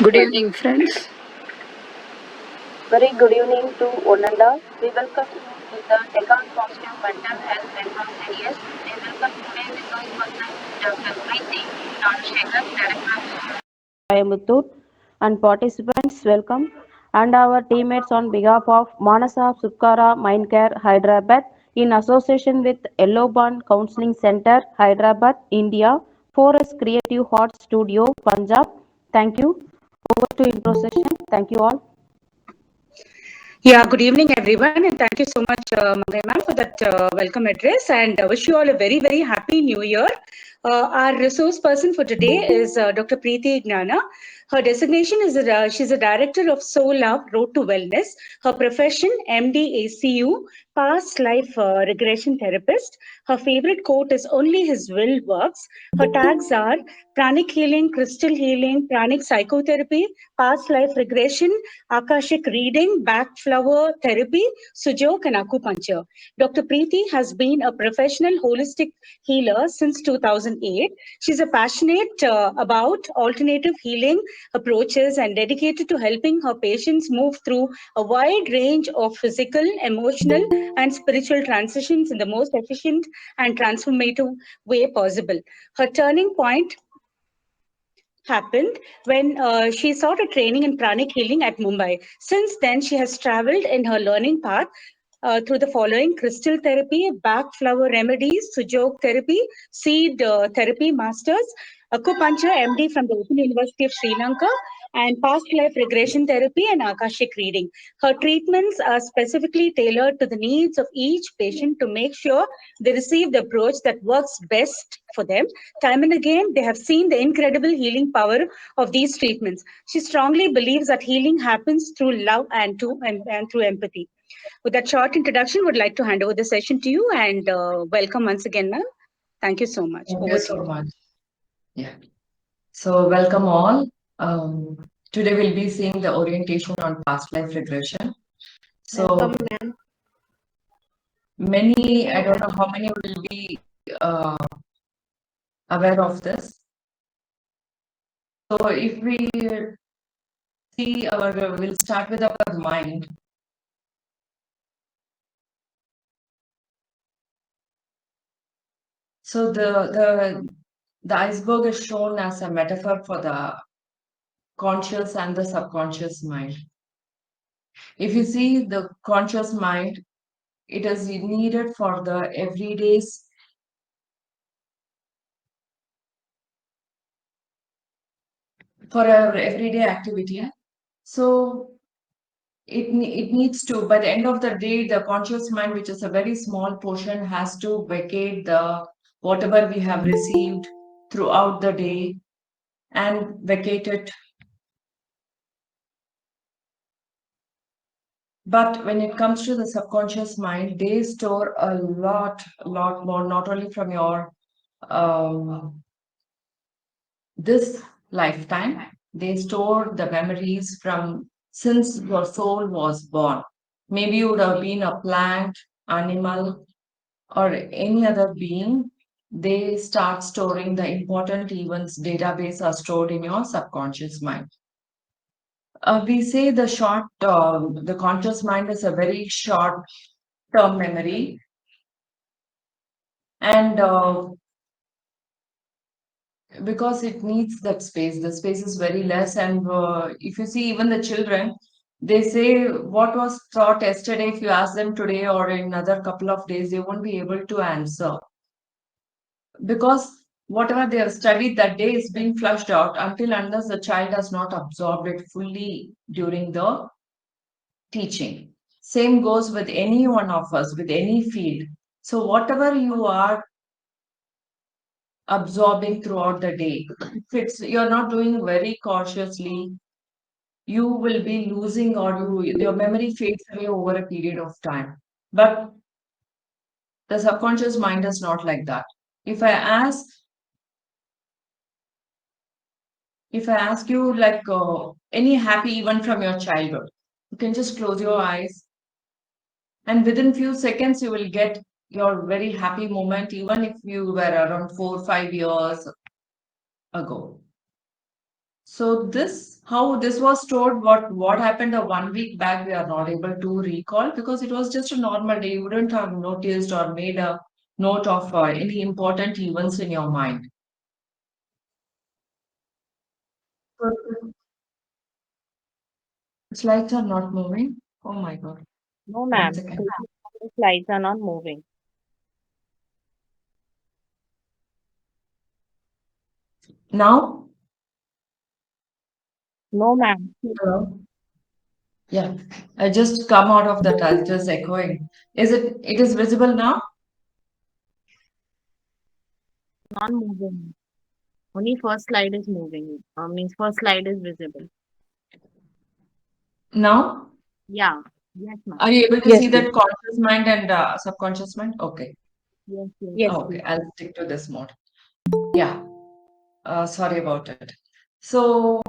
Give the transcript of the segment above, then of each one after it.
Good evening, friends. Very good evening to one and all. We welcome you to the Deccan Positive Mental Health Network series. We welcome today resource person Dr. Preeti Nanshekar, Director. I am Muthu and participants welcome and our teammates on behalf of Manasa Sukkara Mindcare Hyderabad in association with Yellowburn Counseling Center Hyderabad, India, Forest Creative Heart Studio, Punjab. Thank you. Over to intro session. Thank you all. Yeah, good evening, everyone, and thank you so much, Mangai ma'am, for that welcome address. And wish you all a very, very happy New Year. Our resource person for today is Dr. Preeti Gnana. Her designation is she's a director of Soul Love Road to Wellness. Her profession MD ACU, past life regression therapist. Her favorite quote is "Only His will works." Her tags are pranic healing, crystal healing, pranic psychotherapy, past life regression, Akashic reading, back flower therapy, Sujok, and acupuncture. Dr. Preeti has been a professional holistic healer since 2008. She's a passionate about alternative healing approaches and dedicated to helping her patients move through a wide range of physical, emotional, and spiritual transitions in the most efficient and transformative way possible. Her turning point happened when she sought a training in pranic healing at Mumbai. Since then, she has traveled in her learning path through the following: crystal therapy, back flower remedies, sujok therapy, seed therapy masters, acupuncture MD from the Open University of Sri Lanka, and past life regression therapy and Akashic reading. Her treatments are specifically tailored to the needs of each patient to make sure they receive the approach that works best for them. Time and again, they have seen the incredible healing power of these treatments. She strongly believes that healing happens through love and through empathy. With that short introduction, would like to hand over the session to you and welcome once again, ma'am. Thank you so much. Thank you Over to so you. much. Yeah. So, welcome all. Um, Today we'll be seeing the orientation on past life regression. So, Welcome, ma'am. many, I don't know how many will be uh, aware of this. So, if we see we'll start with our mind. So, the iceberg is shown as a metaphor for the conscious and the subconscious mind. If you see the conscious mind, it is needed for the everyday's for our everyday activity. So it needs to, by the end of the day, the conscious mind, which is a very small portion, has to vacate the whatever we have received throughout the day and vacate it. But when it comes to the subconscious mind, they store a lot more, not only from your um, this lifetime, they store the memories from since your soul was born. Maybe you would have been a plant, animal, or any other being. They start storing the important events database are stored in your subconscious mind. We say the conscious mind is a very short term memory, and because it needs that space, the space is very less. And if you see even the children, they say what was taught yesterday, if you ask them today or in another couple of days, they won't be able to answer, because whatever they have studied that day is being flushed out until unless the child has not absorbed it fully during the teaching. Same goes with any one of us, with any field. So whatever you are absorbing throughout the day, if it's you're not doing very cautiously, you will be losing, or your memory fades away over a period of time. But the subconscious mind is not like that. If I ask, if I ask you like any happy event from your childhood, you can just close your eyes, and within few seconds you will get your very happy moment, even if you were around 4 5 years ago. So this, how this was stored, what happened a 1 week back, we are not able to recall because it was just a normal day. You wouldn't have noticed or made a note of any important events in your mind. So the slides are not moving. Oh my God. No, One ma'am. second. The slides are not moving. Now? No, ma'am. Hello? Yeah. I just come out of that. I'll just echoing. It is visible now? Not moving. Only first slide is moving. Means first slide is visible. Now? Yeah. Yes, ma'am. Are you able to Yes, see please. that conscious mind and subconscious mind? Okay. Yes, yes. Yes, Okay. please. I'll stick to this mode. Yeah. Sorry about it. So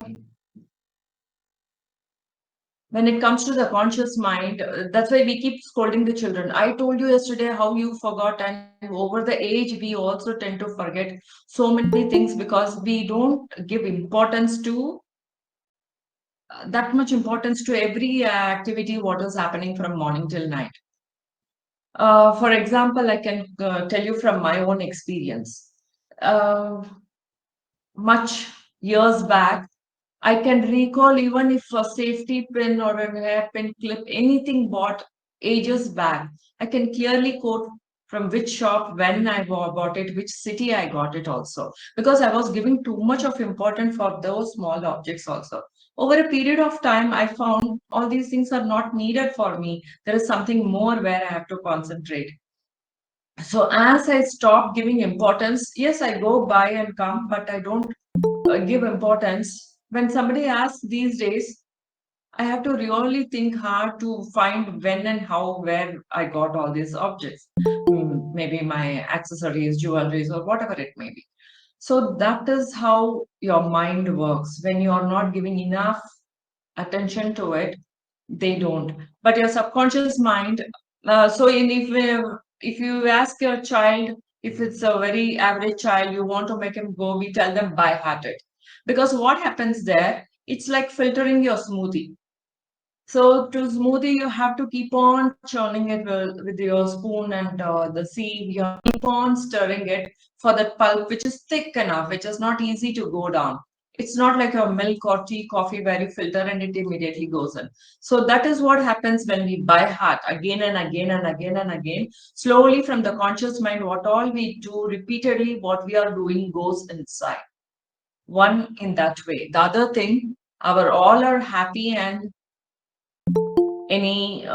when it comes to the conscious mind, that's why we keep scolding the children. I told you yesterday how you forgot, and over the age, we also tend to forget so many things because we don't give importance to that much importance to every activity what is happening from morning till night. For example, I can tell you from my own experience. Uh, Much years back, I can recall even if a safety pin or a hairpin clip, anything bought ages back, I can clearly quote from which shop, when I bought it, which city I got it also, because I was giving too much of importance for those small objects also. Over a period of time, I found all these things are not needed for me. There is something more where I have to concentrate. So as I stop giving importance, yes, I go buy and come, but I don't give importance. When somebody asks these days, I have to really think hard to find when and how, where I got all these objects. Maybe my accessories, jewelries, or whatever it may be. So that is how your mind works. When you are not giving enough attention to it, they don't. But your subconscious mind, if you ask your child, if it's a very average child, you want to make him go, we tell them by heart it. Because what happens there, it's like filtering your smoothie. So to smoothie, you have to keep on churning it with your spoon and the sieve. You have to keep on stirring it for that pulp, which is thick enough, which is not easy to go down. It's not like a milk or tea, coffee where you filter and it immediately goes in. So that is what happens when we by heart again and again and again and again. Slowly from the conscious mind, what all we do repeatedly, what we are doing goes inside. One in that way. The other thing, our all are happy and any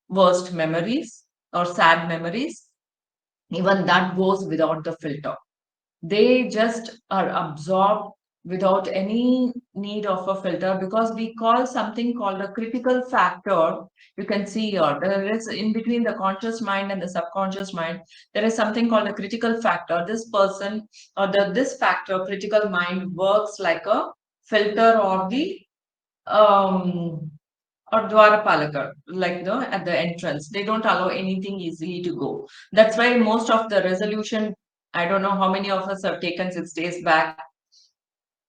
worst memories or sad memories, even that goes without the filter. They just are absorbed without any need of a filter because we call something called a critical factor. You can see here, there is in between the conscious mind and the subconscious mind, there is something called a critical factor. This person or this factor, critical mind, works like a filter or the um, or Dwarapalakar, like at the entrance. They don't allow anything easily to go. That's why most of the resolution, I don't know how many of us have taken 6 days back.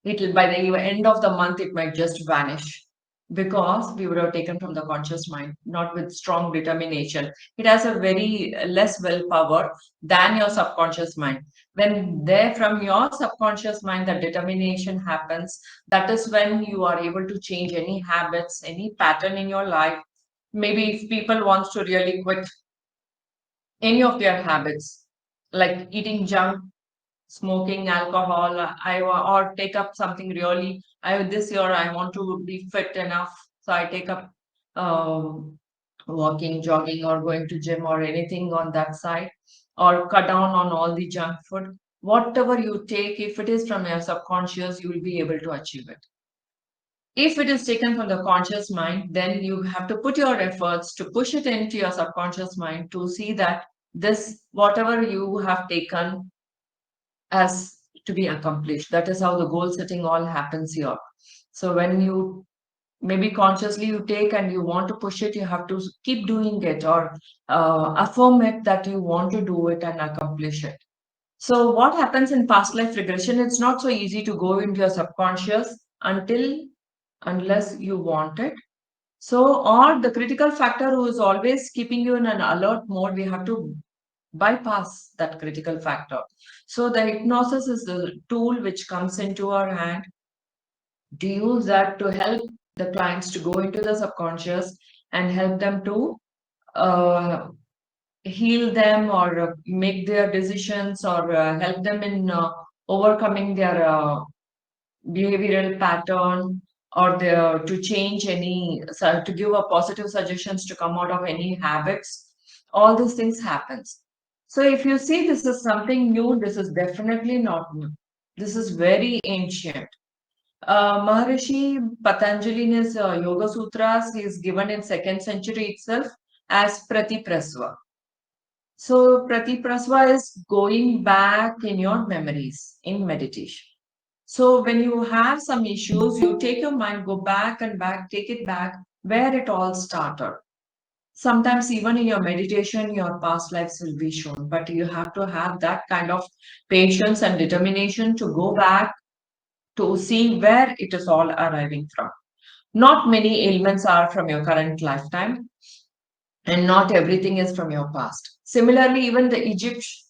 It'll by the end of the month, it might just vanish because we would have taken from the conscious mind, not with strong determination. It has a very less willpower than your subconscious mind. When there from your subconscious mind, the determination happens, that is when you are able to change any habits, any pattern in your life. Maybe if people wants to really quit any of their habits, like eating junk, smoking alcohol, or take up something really. I this year I want to be fit enough, so I take up walking, jogging, or going to gym or anything on that side, or cut down on all the junk food. Whatever you take, if it is from your subconscious, you will be able to achieve it. If it is taken from the conscious mind, then you have to put your efforts to push it into your subconscious mind to see that this, whatever you have taken as to be accomplished. That is how the goal setting all happens here. So when you maybe consciously you take and you want to push it, you have to keep doing it or affirm it that you want to do it and accomplish it. So what happens in past life regression? It's not so easy to go into your subconscious. until unless you want it. So, or the critical factor who is always keeping you in an alert mode, we have to bypass that critical factor. So, the hypnosis is the tool which comes into our hand to use that to help the clients to go into the subconscious and help them to uh, heal them or make their decisions or help them in overcoming their behavioral pattern or to change any to give a positive suggestions to come out of any habits. All these things happens. So if you see this is something new, this is definitely not new. This is very ancient. Maharishi Patanjali in his Yoga Sutras is given in second century itself as Pratiprasva. So Pratiprasva is going back in your memories in meditation. So when you have some issues, you take your mind, go back and back, take it back where it all started. Sometimes even in your meditation, your past lives will be shown, but you have to have that kind of patience and determination to go back to see where it is all arriving from. Not many ailments are from your current lifetime, and not everything is from your past. Similarly, even the Egyptians,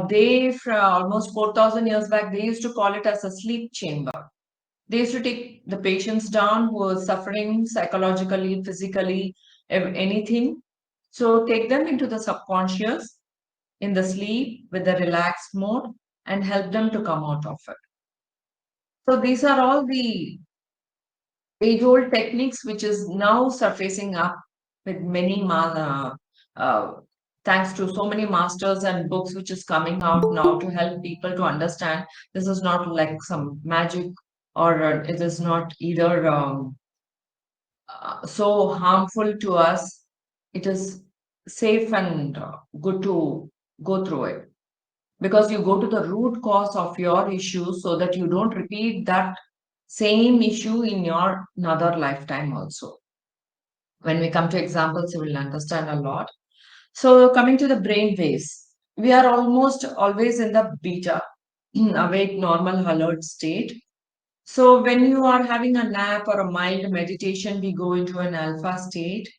they, for almost 4,000 years back, they used to call it as a sleep chamber. They used to take the patients down who are suffering psychologically, physically, anything. So take them into the subconscious in the sleep with the relaxed mode and help them to come out of it. So these are all the age-old techniques which is now surfacing up with many uh, thanks to so many masters and books which is coming out now to help people to understand this is not like some magic or it is not either so harmful to us. It is safe and good to go through it because you go to the root cause of your issue so that you don't repeat that same issue in your another lifetime also. When we come to examples, you will understand a lot. So coming to the brain waves, we are almost always in the beta, awake, normal, alert state. So when you are having a nap or a mild meditation, we go into an alpha state.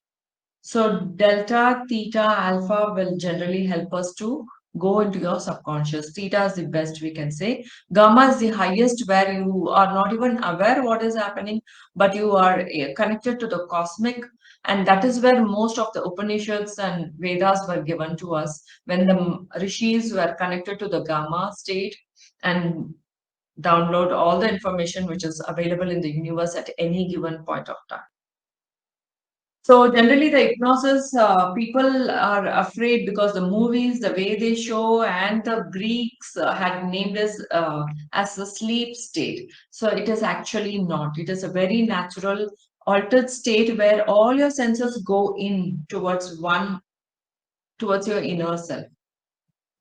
So delta, theta, alpha will generally help us to go into your subconscious. Theta is the best we can say. Gamma is the highest where you are not even aware what is happening, but you are connected to the cosmic. And that is where most of the Upanishads and Vedas were given to us when the rishis were connected to the gamma state and download all the information which is available in the universe at any given point of time. So generally, the hypnosis people are afraid because the movies, the way they show, and the Greeks had named as the sleep state. So it is actually not. It is a very natural, altered state where all your senses go in towards towards your inner self.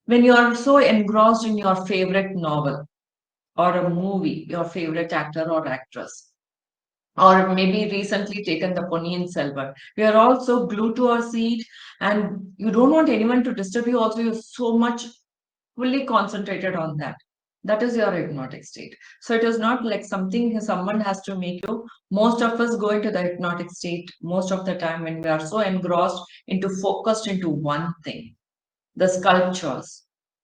When you are so engrossed in your favorite novel or a movie, your favorite actor or actress, or maybe recently taken the Ponniyin Selvan. We are also glued to our seat and you don't want anyone to disturb you. Also, you're so much fully concentrated on that. That is your hypnotic state. So it is not like something someone has to make you. Most of us go into the hypnotic state most of the time when we are so engrossed into focused into one thing. The sculptures.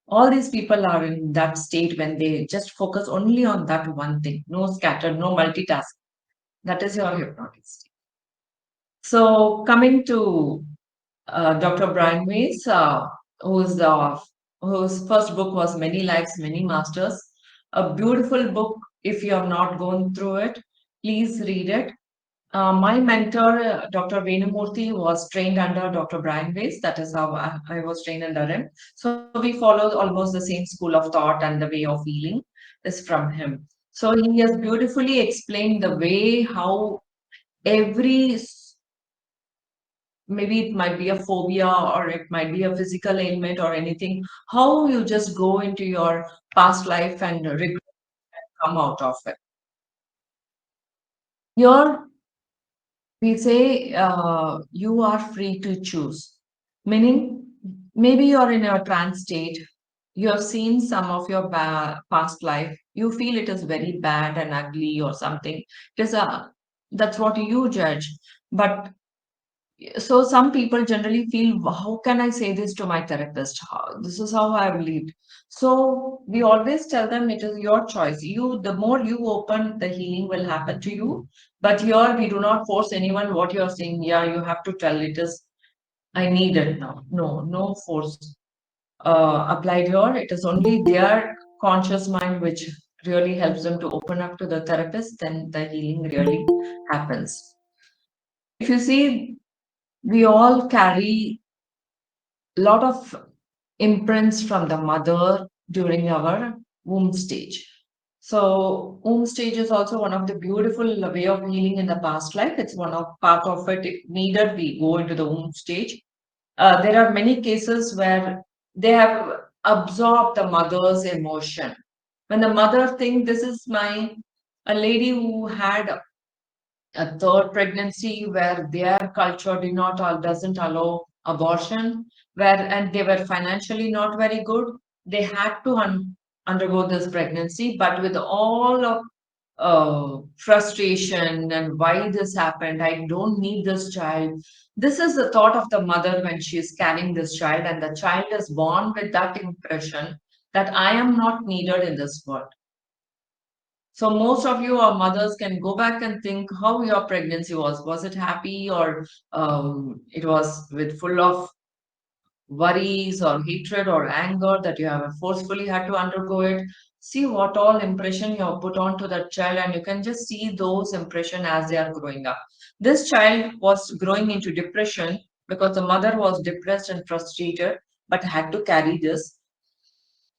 All these people are in that state when they just focus only on that one thing. No scattered, no multitasking. That is your hypnotic state. So coming to Dr. Brian Weiss, whose first book was Many Lives, Many Masters. A beautiful book. If you have not gone through it, please read it. My mentor, Dr. Venumurthy, was trained under Dr. Brian Weiss. That is how I was trained under him. So we follow almost the same school of thought and the way of healing is from him. So he has beautifully explained the way how every maybe it might be a phobia or it might be a physical ailment or anything, how you just go into your past life and come out of it. Your we say you are free to choose, meaning maybe you're in a trance state, you have seen some of your past life, you feel it is very bad and ugly or something. It is a That's what you judge. But so some people generally feel, how can I say this to my therapist? This is how I've lived. So we always tell them it is your choice. The more you open, the healing will happen to you. But here we do not force anyone what you're saying. Yeah, you have to tell it is, I need it now. No, no force applied here. It is only their conscious mind which really helps them to open up to the therapist, then the healing really happens. If you see, we all carry a lot of imprints from the mother during our womb stage. So womb stage is also one of the beautiful way of healing in the past life. It's one of part of it. If needed, we go into the womb stage. There are many cases where they have absorbed the mother's emotion. When the mother thinks, this is my a lady who had a third pregnancy where their culture did not doesn't allow abortion, where and they were financially not very good. They had to undergo this pregnancy, but with all of frustration and why this happened, I don't need this child. This is the thought of the mother when she is carrying this child, and the child is born with that impression that I am not needed in this world. So most of you or mothers can go back and think how your pregnancy was. Was it happy, or it was with full of worries or hatred or anger that you have forcefully had to undergo it? See what all impression you have put onto that child, and you can just see those impression as they are growing up. This child was growing into depression because the mother was depressed and frustrated, but had to carry this,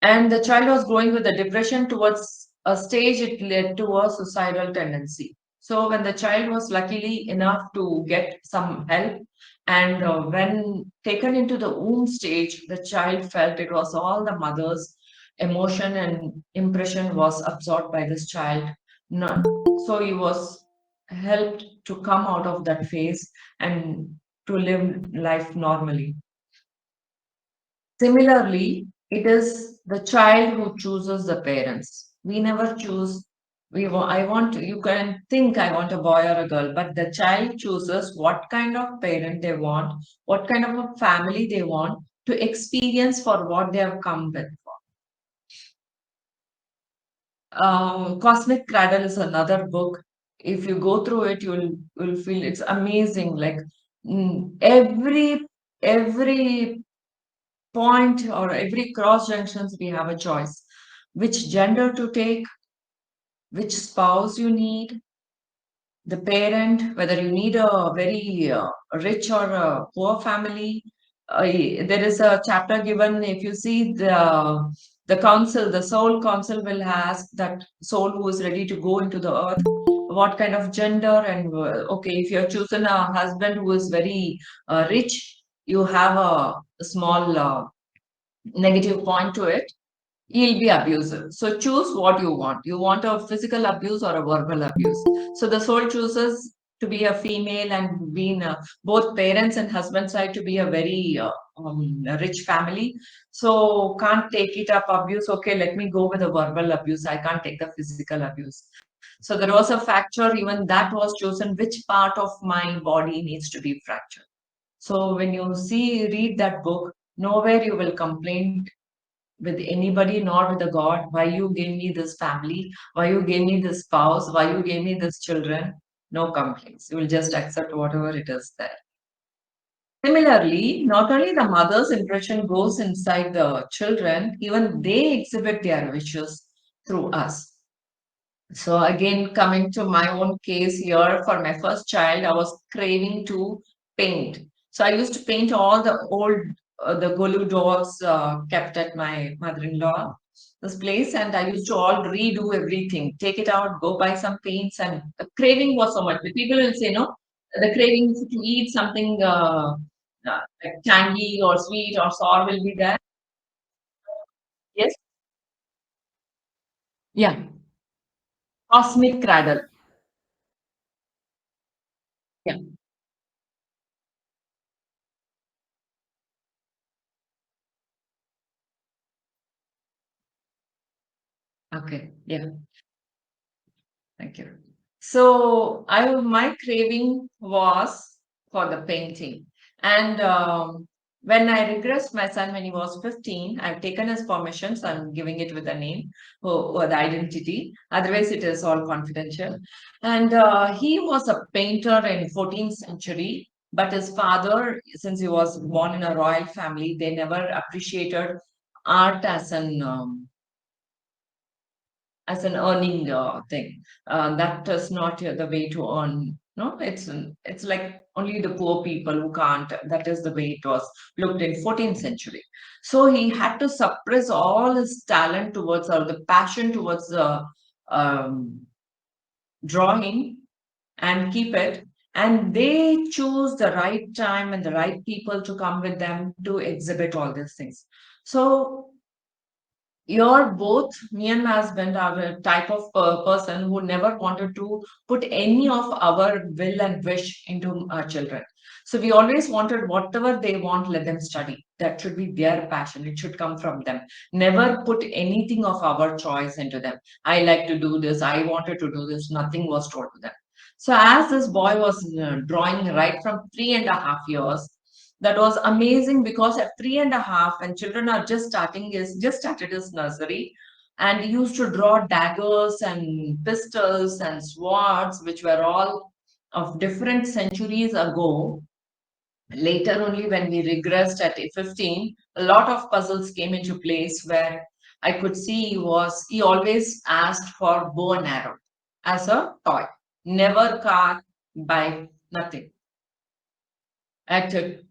and the child was growing with a depression. Towards a stage it led to a suicidal tendency. So when the child was luckily enough to get some help, and when taken into the womb stage, the child felt it was all the mother's emotion and impression was absorbed by this child. None. So he was helped to come out of that phase and to live life normally. Similarly, it is the child who chooses the parents. We never choose. I want, you can think I want a boy or a girl, but the child chooses what kind of parent they want, what kind of a family they want to experience for what they have come with. Cosmic Cradle is another book. If you go through it, you'll feel it's amazing. Like every point or every cross junctions we have a choice, which gender to take, which spouse you need, the parent, whether you need a very rich or a poor family. There is a chapter given. If you see the council, the soul council will ask that soul who is ready to go into the earth, what kind of gender, and okay, if you're chosen a husband who is very rich, you have a small negative point to it. He'll be abusive. So choose what you want. You want a physical abuse or a verbal abuse. So the soul chooses to be a female and being both parents and husband side to be a very rich family. So can't take it up abuse. Okay, let me go with the verbal abuse. I can't take the physical abuse. So there was a fracture. Even that was chosen. Which part of my body needs to be fractured? So when you read that book, nowhere you will complain with anybody, nor with the God. Why you gave me this family? Why you gave me this spouse? Why you gave me this children? No complaints. You will just accept whatever it is there. Similarly, not only the mother's impression goes inside the children, even they exhibit their wishes through us. So again, coming to my own case here, for my first child, I was craving to paint. So I used to paint all the old, the Golu dolls kept at my mother-in-law, this place, and I used to all redo everything, take it out, go buy some paints, and the craving was so much. The people will say, no, the craving to eat something like tangy or sweet or sour will be there. Yes, yeah, cosmic cradle. Yeah. Okay. Yeah. Thank you. So my craving was for the painting, and when I regressed my son when he was 15, I've taken his permission, so I'm giving it with a name or the identity. Otherwise, it is all confidential. And he was a painter in 14th century, but his father, since he was born in a royal family, they never appreciated art as an earning thing. That is not the way to earn. No, it's like only the poor people who can't. That is the way it was looked in 14th century. So he had to suppress all his talent towards or the passion towards um, drawing and keep it. And they choose the right time and the right people to come with them to exhibit all these things. So you're both, me and my husband, are a type of person who never wanted to put any of our will and wish into our children. So we always wanted whatever they want, let them study. That should be their passion. It should come from them. Never put anything of our choice into them. I like to do this. I wanted to do this. Nothing was told to them. So as this boy was drawing right from 3.5 years, that was amazing because at 3.5, when children are just started his nursery, and he used to draw daggers and pistols and swords, which were all of different centuries ago. Later, only when we regressed at 15, a lot of puzzles came into place where I could see he always asked for bow and arrow as a toy, never car, bike, nothing. At a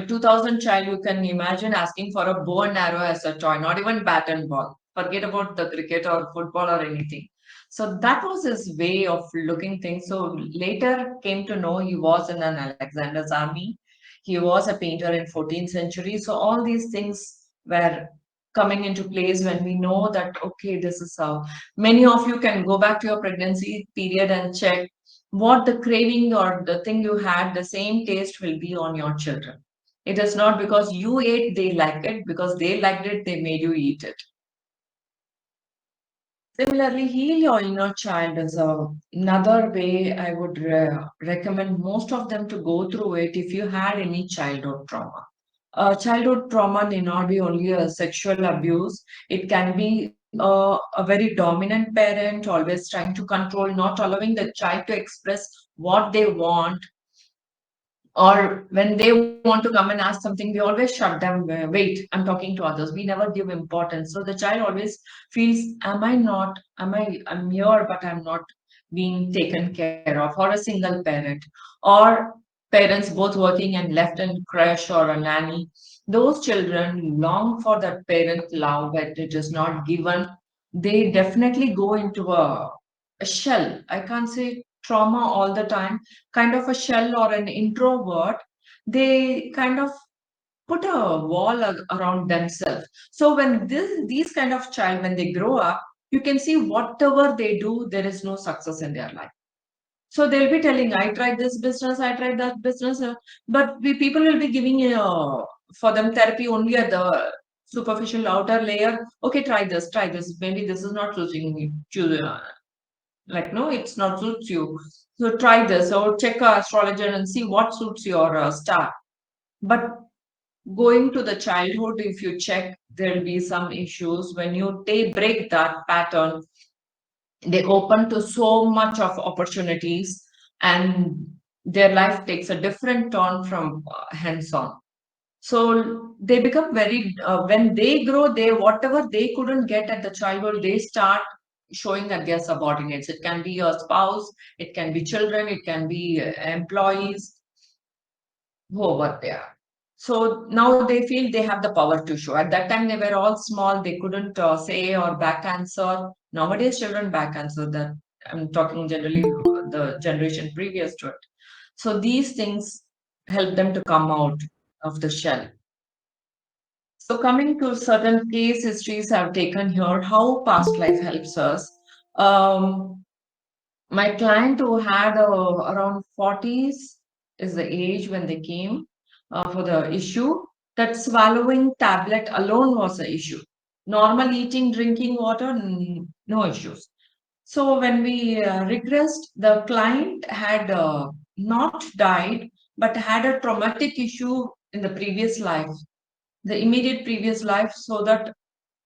2000 child, you can imagine asking for a bow and arrow as a toy, not even bat and ball. Forget about the cricket or football or anything. So that was his way of looking things. So later came to know he was in an Alexander's army. He was a painter in 14th century. So all these things were coming into place when we know that, okay, this is how many of you can go back to your pregnancy period and check what the craving or the thing you had, the same taste will be on your children. It is not because you ate, they like it, because they liked it, they made you eat it. Similarly, heal your inner child is another way I would recommend most of them to go through it if you had any childhood trauma. Childhood trauma may not be only a sexual abuse. It can be a very dominant parent, always trying to control, not allowing the child to express what they want, or when they want to come and ask something, we always shut them. Wait, I'm talking to others. We never give importance. So the child always feels, am I not? I'm here, but I'm not being taken care of, or a single parent, or parents both working and left in crash or a nanny. Those children long for that parent love, but it is not given. They definitely go into a shell. I can't say trauma all the time, kind of a shell or an introvert. They kind of put a wall around themselves. So when these kind of child, when they grow up, you can see whatever they do, there is no success in their life. So they'll be telling, I tried this business, I tried that business, but people will be giving for them therapy only at the superficial outer layer. Okay, try this, try this. Maybe this is not suiting me. Like, no, it's not suits you. So try this or check a astrologer and see what suits your star. But going to the childhood, if you check, there'll be some issues. When they break that pattern, they open to so much of opportunities, and their life takes a different turn from hands on. So they become very when they grow, they whatever they couldn't get at the childhood, they start showing at their subordinates. It can be your spouse, it can be children, it can be employees, whoever they are. So now they feel they have the power to show. At that time, they were all small, they couldn't say or back answer. Nowadays, children back answer that. I'm talking generally the generation previous to it. So these things help them to come out of the shell. So coming to certain case histories I've taken here, how past life helps us. Um, my client who had around 40s is the age when they came for the issue. That swallowing tablet alone was the issue. Normal eating, drinking water, no issues. So when we regressed, the client had not died, but had a traumatic issue in the previous life, the immediate previous life, so that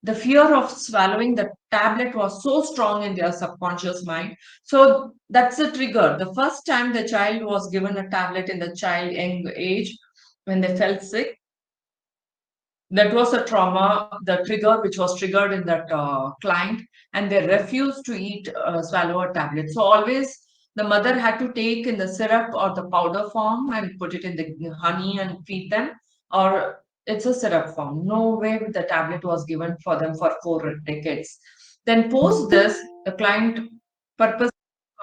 the fear of swallowing the tablet was so strong in their subconscious mind. So that's the trigger. The first time the child was given a tablet in the child young age, when they felt sick, that was a trauma, the trigger which was triggered in that client, and they refused to eat, swallow a tablet. So always the mother had to take in the syrup or the powder form and put it in the honey and feed them, or it's a syrup form. No way the tablet was given for them for 4 decades. Then post this, the client purpose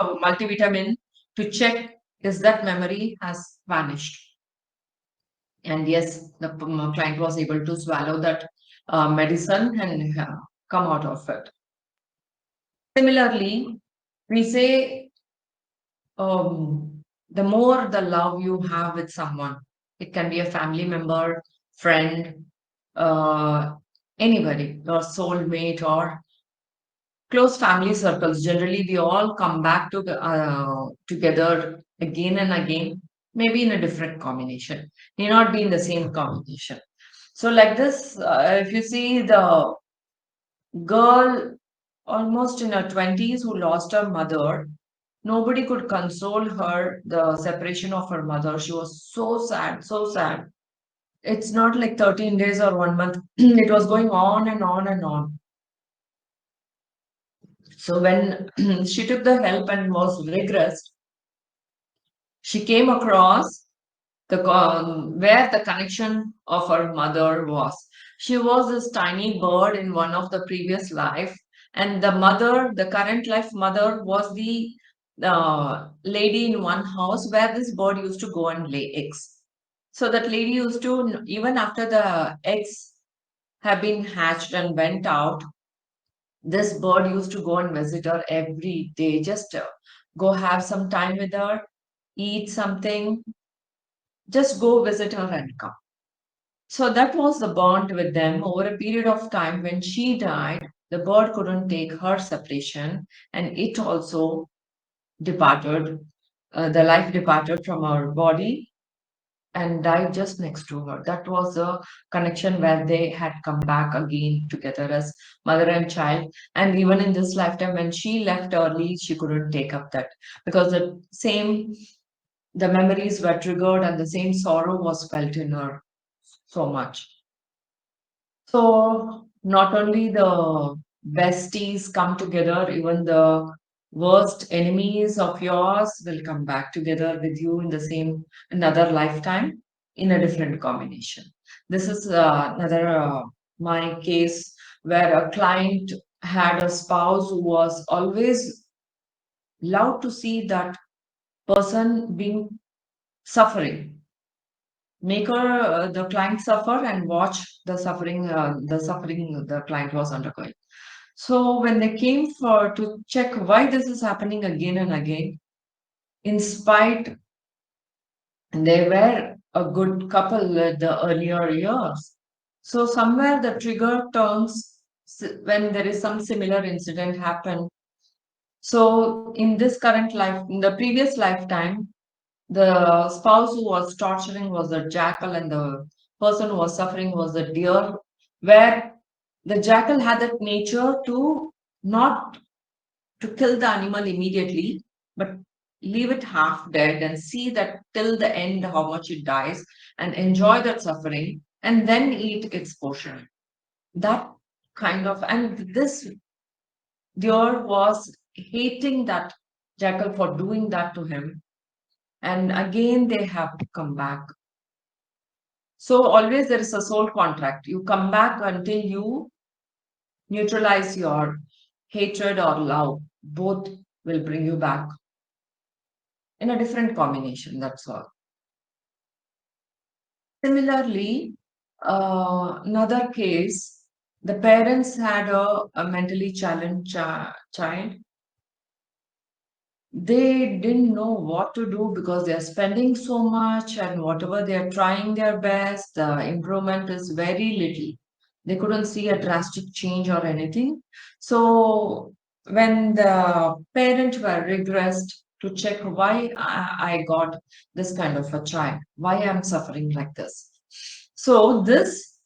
multivitamin to check is that memory has vanished. And yes, the client was able to swallow that medicine and come out of it. Similarly, we say the more the love you have with someone, it can be a family member, friend, uh, anybody, your soulmate, or close family circles. Generally, we all come back to together again and again, maybe in a different combination, may not be in the same combination. So, like this, if you see the girl almost in her 20s who lost her mother, nobody could console her the separation of her mother. She was so sad, so sad. It's not like 13 days or 1 month, it was going on and on and on. So, when she took the help and was regressed, she came across where the connection of her mother was. She was this tiny bird in one of the previous life, and the mother, the current life mother, was the lady in one house where this bird used to go and lay eggs. So that lady used to, even after the eggs have been hatched and went out, this bird used to go and visit her every day, just go have some time with her, eat something, just go visit her and come. So that was the bond with them over a period of time. When she died, the bird couldn't take her separation, and it also departed. The life departed from her body and died just next to her. That was a connection where they had come back again together as mother and child. And even in this lifetime, when she left early, she couldn't take up that, because the memories were triggered and the same sorrow was felt in her so much. So not only the besties come together, even the worst enemies of yours will come back together with you in the same another lifetime in a different combination. This is another my case where a client had a spouse who was always loved to see that person being suffering, make her the client suffer and watch the suffering the client was undergoing. So when they came for to check why this is happening again and again, in spite they were a good couple at the earlier years, so somewhere the trigger turns when there is some similar incident happen. So in this current life, in the previous lifetime, the spouse who was torturing was the jackal, and the person who was suffering was the deer, where the jackal had that nature to not to kill the animal immediately, but leave it half dead and see that till the end how much it dies and enjoy that suffering and then eat its portion. That kind of, and this deer was hating that jackal for doing that to him, and again they have to come back. So always there is a soul contract. You come back until you neutralize your hatred or love. Both will bring you back in a different combination. That's all. Similarly, another case, the parents had a mentally challenged child. They didn't know what to do because they are spending so much, and whatever they are trying their best, the improvement is very little. They couldn't see a drastic change or anything. So when the parents were regressed to check why I got this kind of a child, why I'm suffering like this. So this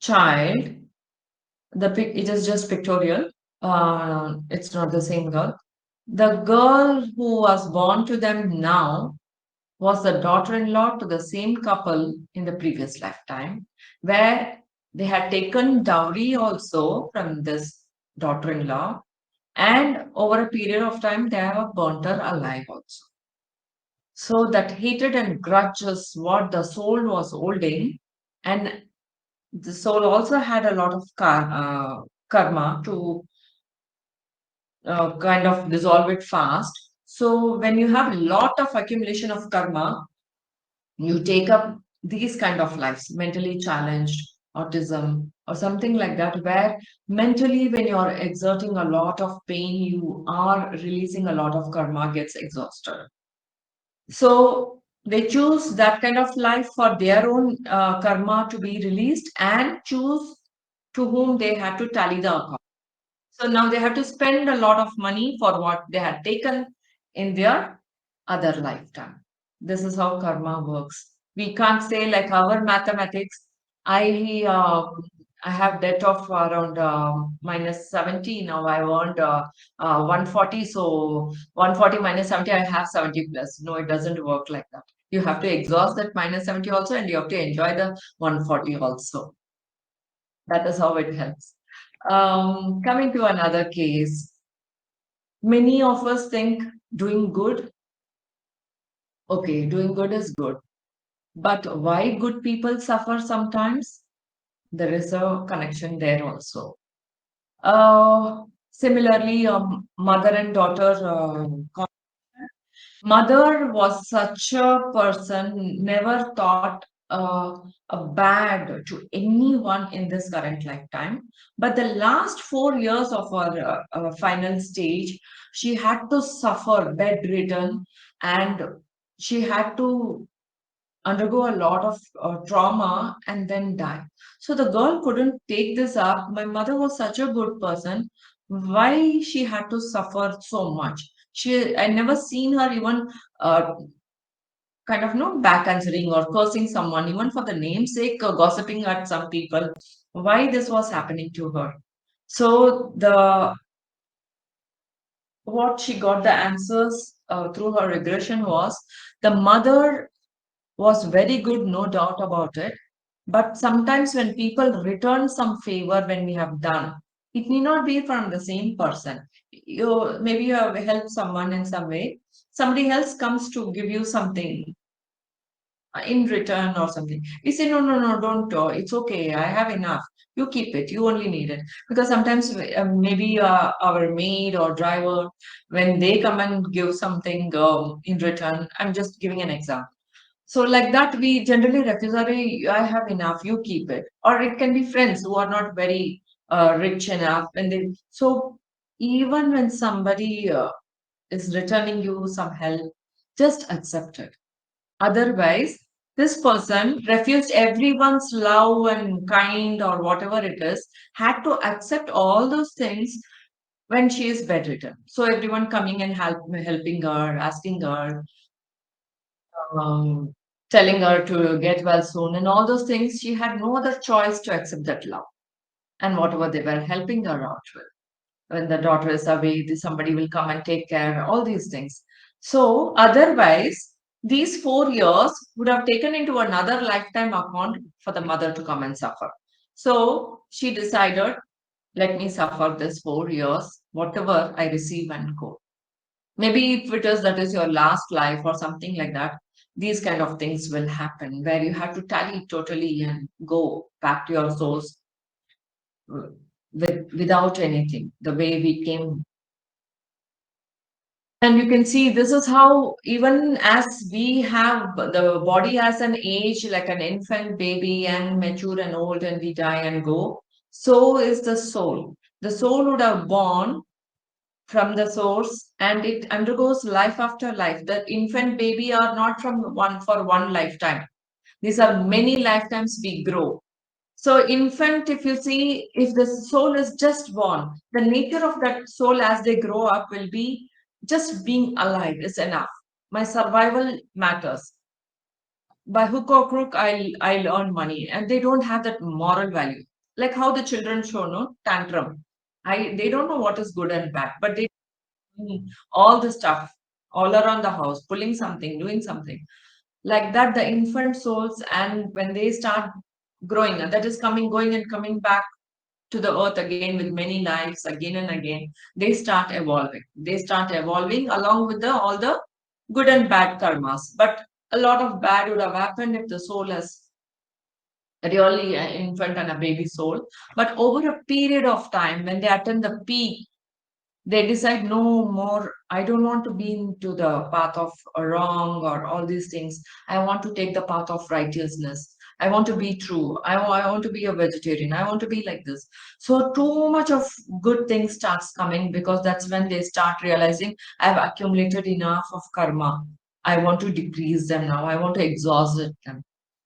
child, it is just pictorial. It's not the same girl. The girl who was born to them now was the daughter-in-law to the same couple in the previous lifetime, where they had taken dowry also from this daughter-in-law, and over a period of time they have burnt her alive also. So that hatred and grudge is what the soul was holding, and the soul also had a lot of karma to kind of dissolve it fast. So when you have a lot of accumulation of karma, you take up these kind of lives, mentally challenged, autism, or something like that, where mentally, when you're exerting a lot of pain, you are releasing a lot of karma, gets exhausted. So they choose that kind of life for their own karma to be released and choose to whom they had to tally the account. So now they have to spend a lot of money for what they had taken in their other lifetime. This is how karma works. We can't say like our mathematics. I I have debt of around minus 70. Now I earned 140. So 140 minus 70, I have 70 plus. No, it doesn't work like that. You have to exhaust that minus 70 also, and you have to enjoy the 140 also. That is how it helps. Coming to another case, many of us think doing good, okay, doing good is good. But why good people suffer sometimes? There is a connection there also. Similarly, mother and daughter mother was such a person, never thought a bad to anyone in this current lifetime. But the last 4 years of her final stage, she had to suffer bedridden, and she had to undergo a lot of trauma and then die. So the girl couldn't take this up. My mother was such a good person. Why she had to suffer so much? I never seen her even uh, kind of no back answering or cursing someone, even for the namesake, gossiping at some people. Why this was happening to her? So the what she got the answers through her regression was the mother was very good, no doubt about it. But sometimes when people return some favor when we have done, it need not be from the same person. Maybe you have helped someone in some way. Somebody else comes to give you something in return or something. We say, no, no, no, don't. It's okay. I have enough. You keep it. You only need it. Because sometimes maybe our maid or driver, when they come and give something in return, I'm just giving an example. So like that, we generally refuse. I have enough. You keep it. Or it can be friends who are not very rich enough, and so even when somebody is returning you some help, just accept it. Otherwise, this person refused everyone's love and kind or whatever it is, had to accept all those things when she is bedridden. So everyone coming and helping her, asking her, um, telling her to get well soon, and all those things, she had no other choice to accept that love and whatever they were helping her out with. When the daughter is away, somebody will come and take care, all these things. So, otherwise, these 4 years would have taken into another lifetime account for the mother to come and suffer. So, she decided, let me suffer this 4 years, whatever I receive and go. Maybe if it is that is your last life or something like that, these kind of things will happen where you have to tally totally and go back to your source without anything, the way we came. And you can see this is how, even as we have the body has an age like an infant, baby, and mature and old, and we die and go, so is the soul. The soul would have born from the source and it undergoes life after life. The infant baby are not from one for one lifetime. These are many lifetimes we grow. So, infant, if you see, if the soul is just born, the nature of that soul as they grow up will be just being alive is enough. My survival matters. By hook or crook, I'll earn money, and they don't have that moral value. Like how the children show no tantrum. They don't know what is good and bad, but they all the stuff all around the house, pulling something, doing something like that. The infant souls, and when they start growing, and that is coming, going, and coming back to the earth again with many lives again and again, they start evolving. They start evolving along with the all the good and bad karmas. But a lot of bad would have happened if the soul is really an infant and a baby soul. But over a period of time, when they attain the peak, they decide no more. I don't want to be into the path of wrong or all these things. I want to take the path of righteousness. I want to be true. I want to be a vegetarian. I want to be like this. So too much of good things starts coming, because that's when they start realizing I've accumulated enough of karma. I want to decrease them now. I want to exhaust them.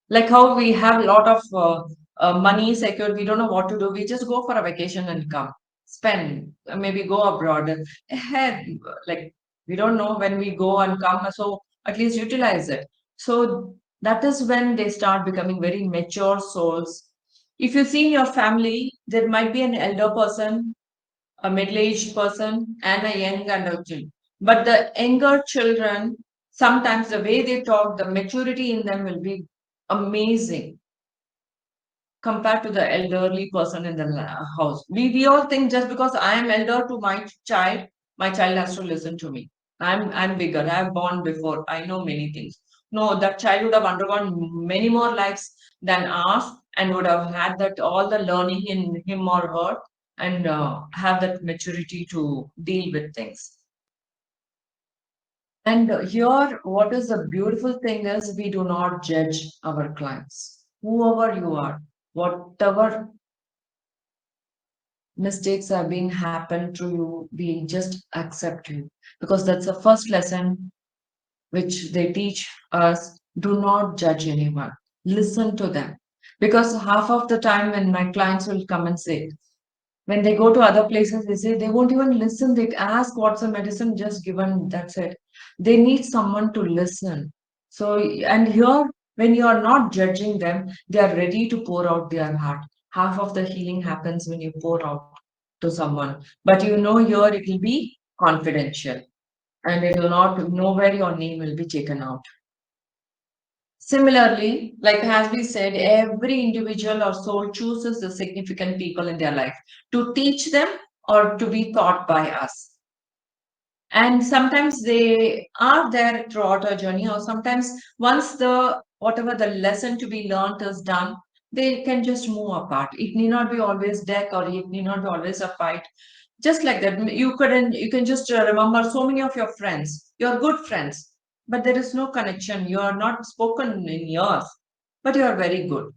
Like how we have a lot of money secured, we don't know what to do. We just go for a vacation and come, spend, maybe go abroad. Ahead, like we don't know when we go and come, so at least utilize it. So that is when they start becoming very mature souls. If you see in your family, there might be an elder person, a middle-aged person, and a young adult. But the younger children, sometimes the way they talk, the maturity in them will be amazing compared to the elderly person in the house. We all think just because I am elder to my child has to listen to me. I'm bigger. I've born before. I know many things. No, that child would have undergone many more lives than us, and would have had that all the learning in him or her, and have that maturity to deal with things. And here, what is the beautiful thing is we do not judge our clients, whoever you are, whatever mistakes have been happened to you, we just accept you, because that's the first lesson which they teach us. Do not judge anyone. Listen to them, because half of the time when my clients will come and say, when they go to other places, they say they won't even listen. They ask what's the medicine, just given, that's it. They need someone to listen. So, and here, when you are not judging them, they are ready to pour out their heart. Half of the healing happens when you pour out to someone. But you know, here it will be confidential, and it will not, nowhere your name will be taken out. Similarly, like as we said, every individual or soul chooses the significant people in their life to teach them or to be taught by us. And sometimes they are there throughout our journey, or sometimes once the whatever the lesson to be learned is done, they can just move apart. It need not be always death, or it need not be always a fight. Just like that, you can just remember so many of your friends, your good friends, but there is no connection. You are not spoken in years, but you are very good.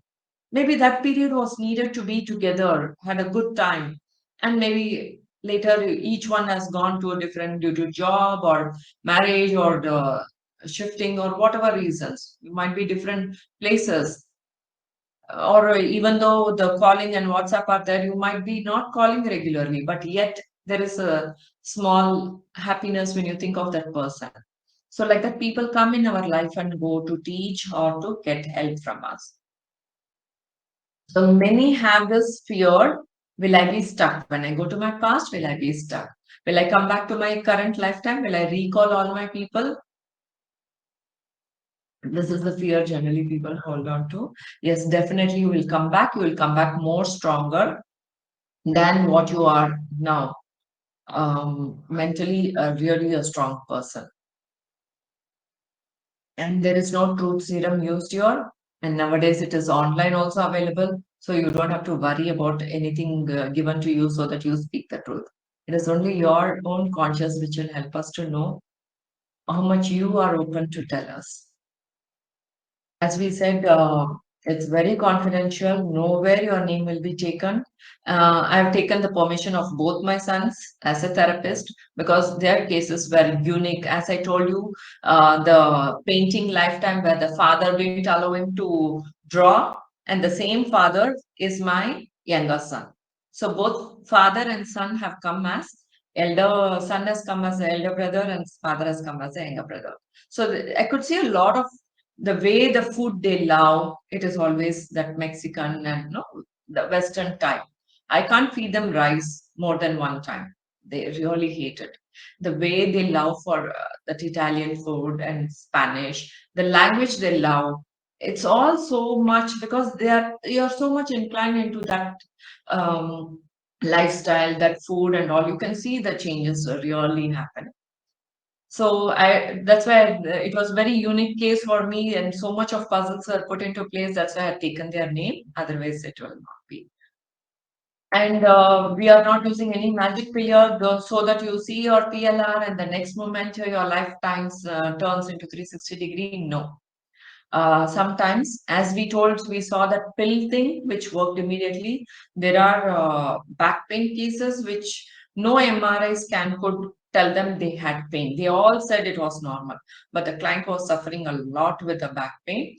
Maybe that period was needed to be together, had a good time, and maybe later each one has gone to a different, due to job or marriage or the shifting or whatever reasons. You might be different places, or even though the calling and WhatsApp are there, you might be not calling regularly, but yet there is a small happiness when you think of that person. So, like that, people come in our life and go to teach or to get help from us. So many have this fear, will I be stuck? When I go to my past, will I be stuck? Will I come back to my current lifetime? Will I recall all my people? This is the fear generally people hold on to. Yes, definitely you will come back. You will come back more stronger than what you are now. Mentally, really a strong person. And there is no truth serum used here. And nowadays it is online also available. So you don't have to worry about anything given to you so that you speak the truth. It is only your own conscious which will help us to know how much you are open to tell us. As we said, it's very confidential. Nowhere your name will be taken. I've taken the permission of both my sons as a therapist, because their cases were unique. As I told you, the painting lifetime where the father didn't allow him to draw. and the same father is my younger son. So both father and son have come as elder son has come as the elder brother and father has come as the younger brother. So I could see a lot of the way the food they love. It is always that Mexican and no the Western type. I can't feed them rice more than one time. They really hate it. The way they love for that Italian food and Spanish, the language they love, it's all so much because you're so much inclined into that um, lifestyle, that food and all. You can see the changes really happen. So I that's why it was very unique case for me, and so much of puzzles are put into place. That's why I've taken their name. Otherwise, it will not be. And we are not using any magic pill here, so that you see your PLR and the next moment your lifetimes turns into 360-degree. No. Sometimes, as we told, we saw that pill thing which worked immediately. There are back pain cases which no MRI scan could tell them they had pain. They all said it was normal, but the client was suffering a lot with the back pain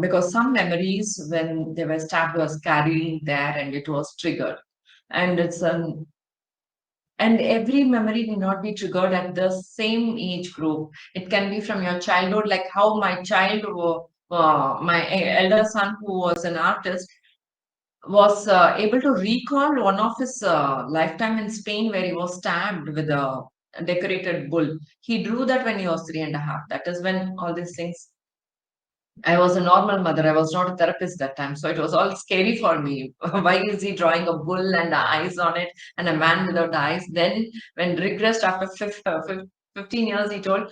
because some memories when they were stabbed was carrying there and it was triggered. And it's an and every memory may not be triggered at the same age group. It can be from your childhood, like how my elder son, who was an artist, was able to recall one of his lifetime in Spain where he was stabbed with a decorated bull. He drew that when he was 3.5. That is when all these things. I was a normal mother. I was not a therapist that time. So it was all scary for me. Why is he drawing a bull and the eyes on it and a man without eyes? Then, when regressed after 15 years, he told,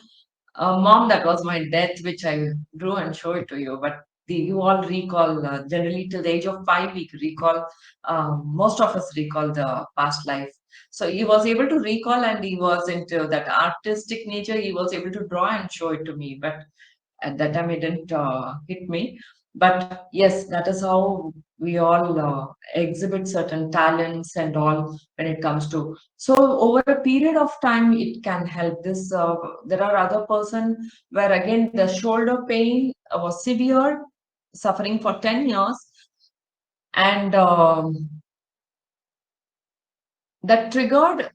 Mom, that was my death, which I drew and show it to you. But you all recall, generally till the age of 5, we recall, most of us recall the past life. So he was able to recall and he was into that artistic nature. He was able to draw and show it to me. But at that time, it didn't hit me. But yes, that is how we all exhibit certain talents and all when it comes to. So over a period of time, it can help. This there are other person where again the shoulder pain was severe, suffering for 10 years, and that triggered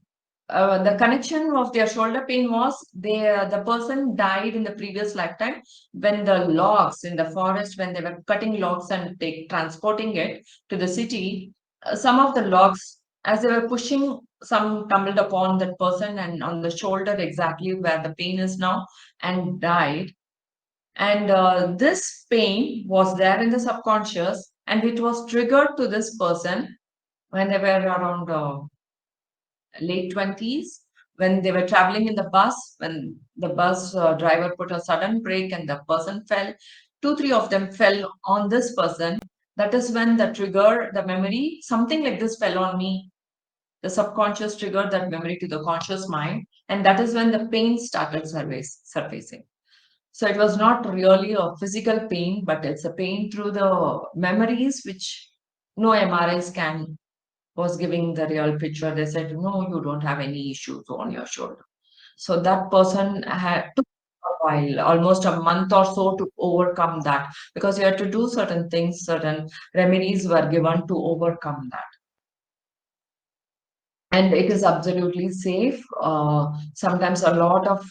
the connection of their shoulder pain was the person died in the previous lifetime when the logs in the forest, when they were cutting logs and transporting it to the city. Some of the logs, as they were pushing, some tumbled upon that person and on the shoulder exactly where the pain is now, and died. And this pain was there in the subconscious, and it was triggered to this person when they were around late 20s, when they were traveling in the bus, when the bus driver put a sudden brake and the person fell. Two, three of them fell on this person. That is when the trigger, the memory, something like this fell on me. The subconscious triggered that memory to the conscious mind, and that is when the pain started surfacing. So it was not really a physical pain, but it's a pain through the memories, which no MRI scan was giving the real picture. They said, no, you don't have any issues on your shoulder. So that person had took a while, almost a month or so, to overcome that, because you had to do certain things, certain remedies were given to overcome that. And it is absolutely safe. Sometimes a lot of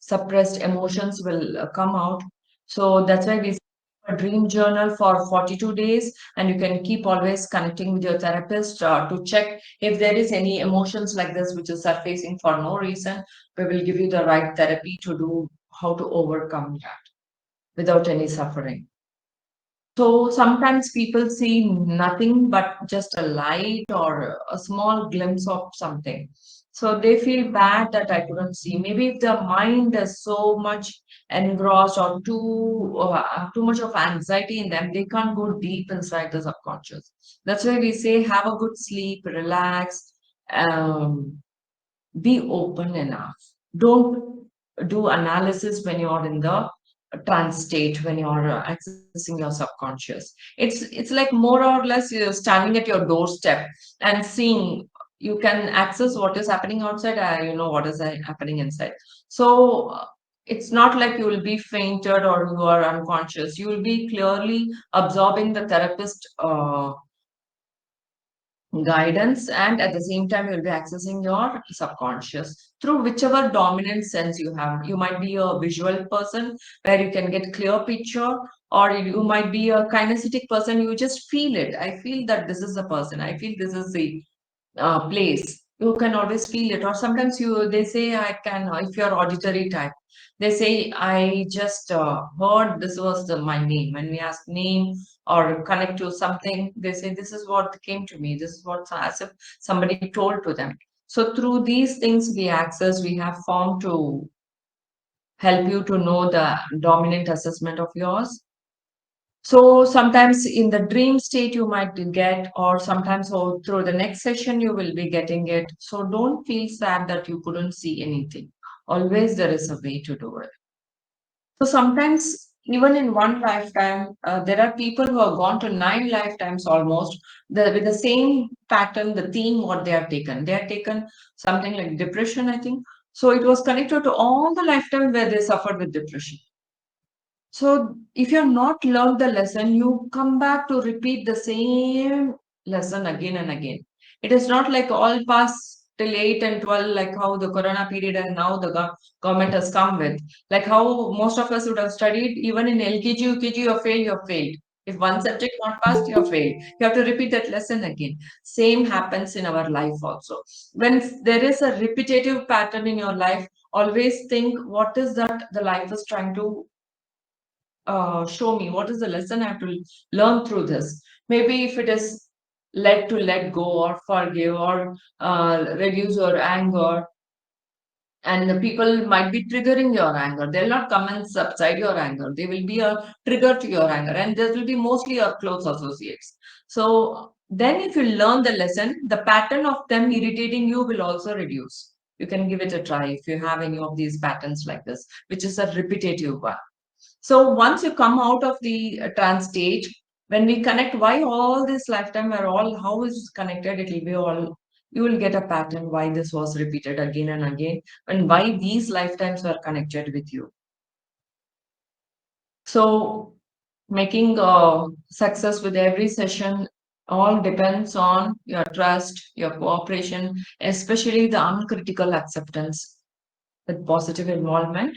suppressed emotions will come out. So that's why we say a dream journal for 42 days, and you can keep always connecting with your therapist to check if there is any emotions like this which is surfacing for no reason. We will give you the right therapy to do how to overcome that without any suffering. So sometimes people see nothing but just a light or a small glimpse of something. So they feel bad that I couldn't see. Maybe if the mind is so much engrossed or too much of anxiety in them, they can't go deep inside the subconscious. That's why we say have a good sleep, relax, um, be open enough. Don't do analysis when you're in the trance state, when you're accessing your subconscious. It's like more or less you're standing at your doorstep and seeing. You can access what is happening outside, you know what is happening inside. So it's not like you will be fainted or you are unconscious. You will be clearly absorbing the therapist guidance, and at the same time you'll be accessing your subconscious through whichever dominant sense you have. You might be a visual person where you can get clear picture, or you might be a kinesthetic person, you just feel it. I feel that this is the person, I feel this is the place. You can always feel it. Or sometimes you they say I can, if you're auditory type, they say I just heard this was my name. When we ask name or connect to something, they say this is what came to me, this is what, as if somebody told to them. So through these things we access, we have formed to help you to know the dominant assessment of yours. So sometimes in the dream state you might get, or sometimes through the next session you will be getting it. So don't feel sad that you couldn't see anything. Always there is a way to do it. So sometimes even in one lifetime, there are people who have gone to 9 lifetimes almost with the same pattern, the theme what they have taken. They have taken something like depression, I think. So it was connected to all the lifetime where they suffered with depression. So if you have not learned the lesson, you come back to repeat the same lesson again and again. It is not like all pass till 8 and 12, like how the corona period and now the government has come with. Like how most of us would have studied, even in LKG, UKG, you have failed, you have failed. If one subject not passed, you have failed. You have to repeat that lesson again. Same happens in our life also. When there is a repetitive pattern in your life, always think what is that the life is trying to show me, what is the lesson I have to learn through this. Maybe if it is led to let go or forgive or reduce your anger, and the people might be triggering your anger. They'll not come and subside your anger. They will be a trigger to your anger, and this will be mostly your close associates. So then, if you learn the lesson, the pattern of them irritating you will also reduce. You can give it a try if you have any of these patterns like this, which is a repetitive one. So once you come out of the trance stage, when we connect why all this lifetime are all how is connected, it will be all, you will get a pattern why this was repeated again and again, and why these lifetimes were connected with you. So making success with every session all depends on your trust, your cooperation, especially the uncritical acceptance with positive involvement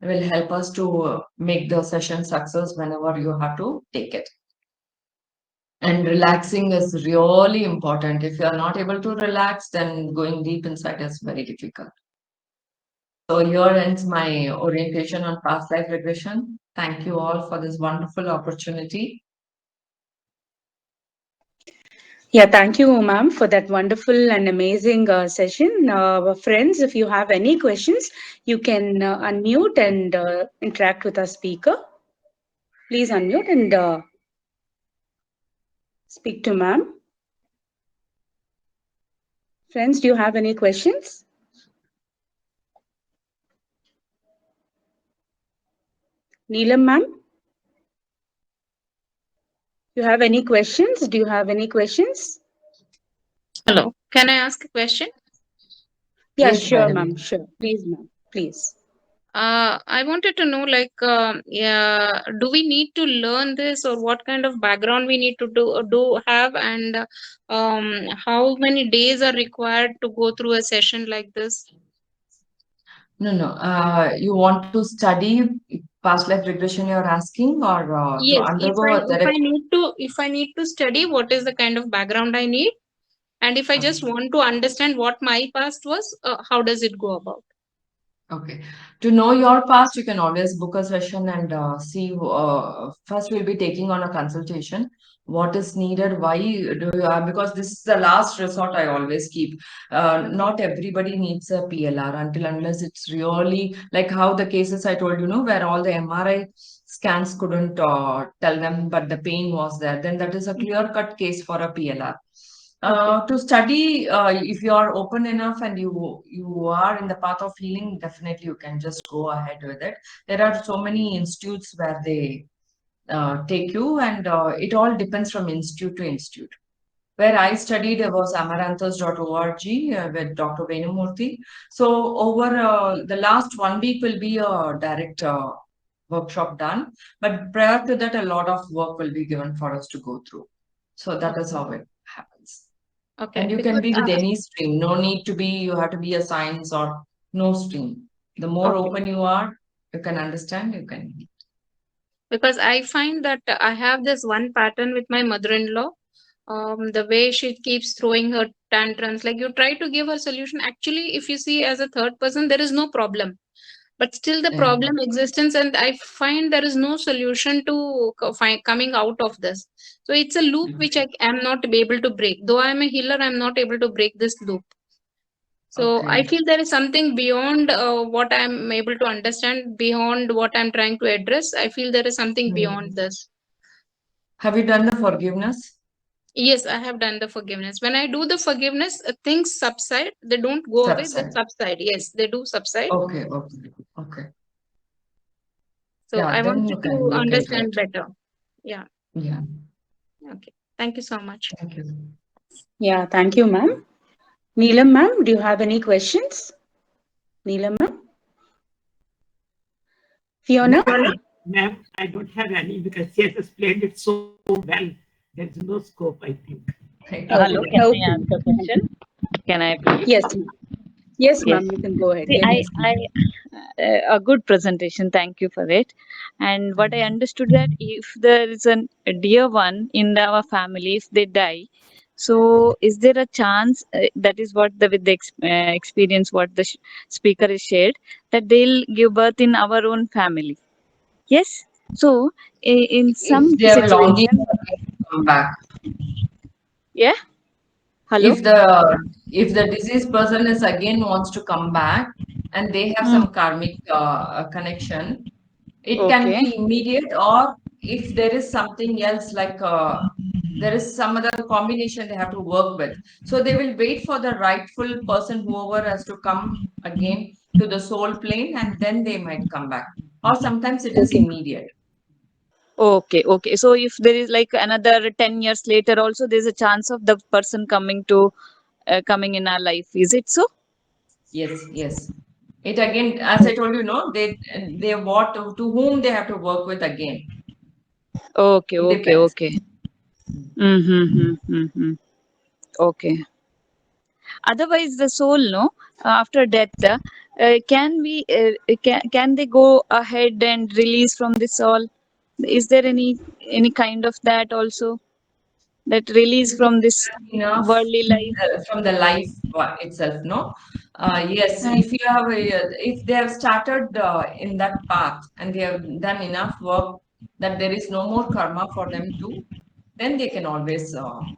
will help us to make the session success whenever you have to take it. And relaxing is really important. If you are not able to relax, then going deep inside is very difficult. So here ends my orientation on past life regression. Thank you all for this wonderful opportunity. Yeah, thank you, ma'am, for that wonderful and amazing session. Friends, if you have any questions, you can unmute and interact with our speaker. Please unmute and speak to ma'am. Friends, do you have any questions? Neelam, ma'am, you have any questions? Do you have any questions? Hello, can I ask a question? Yeah, Yes, sure, Bhairavi. ma'am. Sure. Please, ma'am. Please. I wanted to know, like, yeah, do we need to learn this, or what kind of background we need to do have, and how many days are required to go through a session like this? No, no. You want to study past life regression, you're asking, or to Yes, undergo a therapy? if I need to study, what is the kind of background I need, and if I just Okay. want to understand what my past was, how does it go about? Okay. To know your past, you can always book a session and see. First, we'll be taking on a consultation. What is needed? Why do you have? Because this is the last resort I always keep. Not everybody needs a PLR until unless it's really like how the cases I told you know, where all the MRI scans couldn't tell them, but the pain was there. Then that is a clear-cut case for a PLR. Okay. To study, if you are open enough and you are in the path of healing, definitely you can just go ahead with it. There are so many institutes where they take you, and it all depends from institute to institute. Where I studied was amaranthus.org with Dr. Venumurthy. So over the last 1 week will be a direct workshop done. But prior to that, a lot of work will be given for us to go through. So that is Okay. how it happens. And Okay. you can Because be with any stream. No need to be, you have to be a science or no stream. The more okay. open you are, you can understand, you can. Because I find that I have this one pattern with my mother-in-law. The way she keeps throwing her tantrums, like you try to give her solution. Actually, if you see as a third person, there is no problem, but still the Yeah. problem existence, and I find there is no solution to coming out of this. So it's a loop which I am not able to break. Though I am a healer, I am not able to break this loop. So I Okay. feel there is something beyond what I'm able to understand, beyond what I'm trying to address. I feel there is something Hmm. beyond this. Have you done the forgiveness? Yes, I have done the forgiveness. When I do the forgiveness, things subside. They don't go away, they Subside. subside. Yes, they do subside. Okay, okay, okay. So Yeah, I then wanted you can to look into understand it. better. Yeah. Yeah, Okay. Thank you so much. thank you. Yeah, thank you, ma'am. Neelam, ma'am, do you have any questions? Neelam, ma'am? No, Fiona? ma'am, I don't have any because she has explained it so well. There is no scope, I think. Okay, Hello, can I okay. ask a Thank question? you. Can I please? Yes, ma'am. Yes, Yes. ma'am, you can go ahead. See, Yes, ma'am. a good presentation. Thank you for it. And what I Mhm. understood that if there is a dear one in our family, if they die, so is there a chance? That is what the with the experience what the speaker is shared, that they'll give birth in our own family. Yes. So in some If they are longing situation, to come back, yeah. Hello. if the if the deceased person is again wants to come back and they have Hmm. some karmic connection, it can Okay. be immediate, or if there is something else like there is some other combination they have to work with. So they will wait for the rightful person, whoever has to come again to the soul plane, and then they might come back. Or sometimes it is Okay. immediate. Okay, okay. So if there is like another 10 years later also there's a chance of the person coming to coming in our life. Is it so? Yes, yes. It again, as I told you, no, they what to whom they have to work with again. Okay, It okay, depends. okay. Mm-hmm, mm-hmm. Okay. Otherwise the soul, no, after death, can we can they go ahead and release from this soul? Is there any kind of that also? That release If they from this enough worldly life? from the life itself, no? Yes, Mm. if you have if they have started in that path and they have done enough work that there is no more karma for them to, then they can always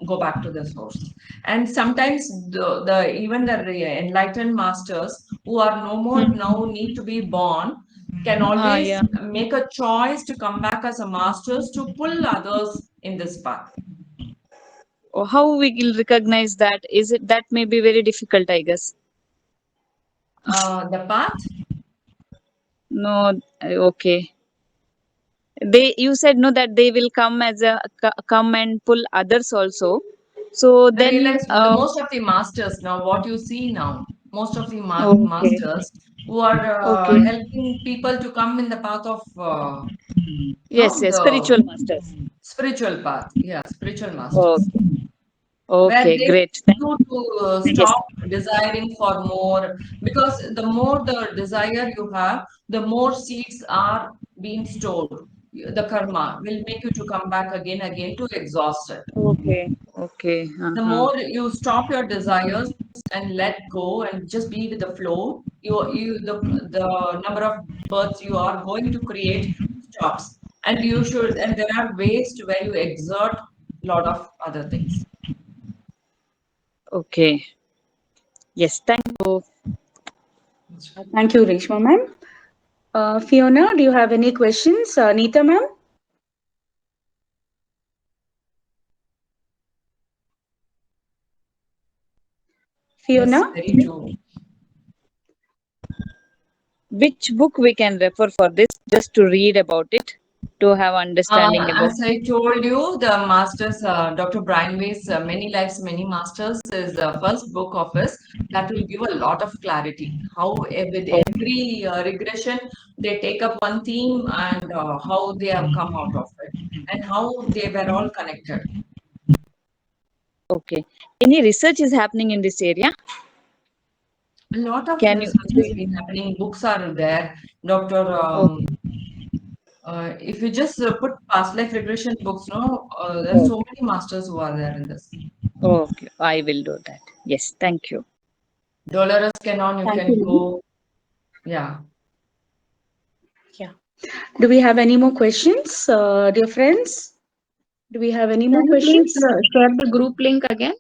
go back to the source. And sometimes the even the enlightened masters who are no more now need to be born can Ah, always yeah. make a choice to come back as a masters to pull others in this path. Or how we will recognize that? Is it that may be very difficult, I guess. The path. No, okay. They you said no that they will come as a come and pull others also. So The then, realize the most of the masters now, what you see now, most of the okay, masters who are okay. helping people to come in the path of Yes, yes, the spiritual masters. spiritual path. Yeah, spiritual masters, Okay, where okay, they great. Thank want you to yes. stop desiring for more, because the more the desire you have, the more seeds are being stored. The karma will make you to come back again to exhaust it. Okay, okay. The Uh-huh. more you stop your desires and let go and just be with the flow, the number of births you are going to create stops. And you should, and there are ways to where you exert a lot of other things. Okay. Yes, thank you. Thank you, Reshma, ma'am. Fiona, do you have any questions? Neeta, ma'am? Yes, Fiona? very true. Which book we can refer for this just to read about it? to have understanding about. As I told you, the masters, Dr. Brian Weiss, Many Lives, Many Masters is the first book of his that will give a lot of clarity. How with every regression, they take up one theme and how they have come out of it and how they were all connected. Okay. Any research is happening in this area? A lot of Can you? research has been happening. Books are there. Dr. Okay. If you just put past life regression books, no, there's so Okay. many masters who are there in this. Okay. I will do that. Yes. Thank you. Dolores Cannon, you Thank can you. go. Yeah. Yeah. Do we have any more questions, dear friends? Do we have any more Can you please questions? share the group link again?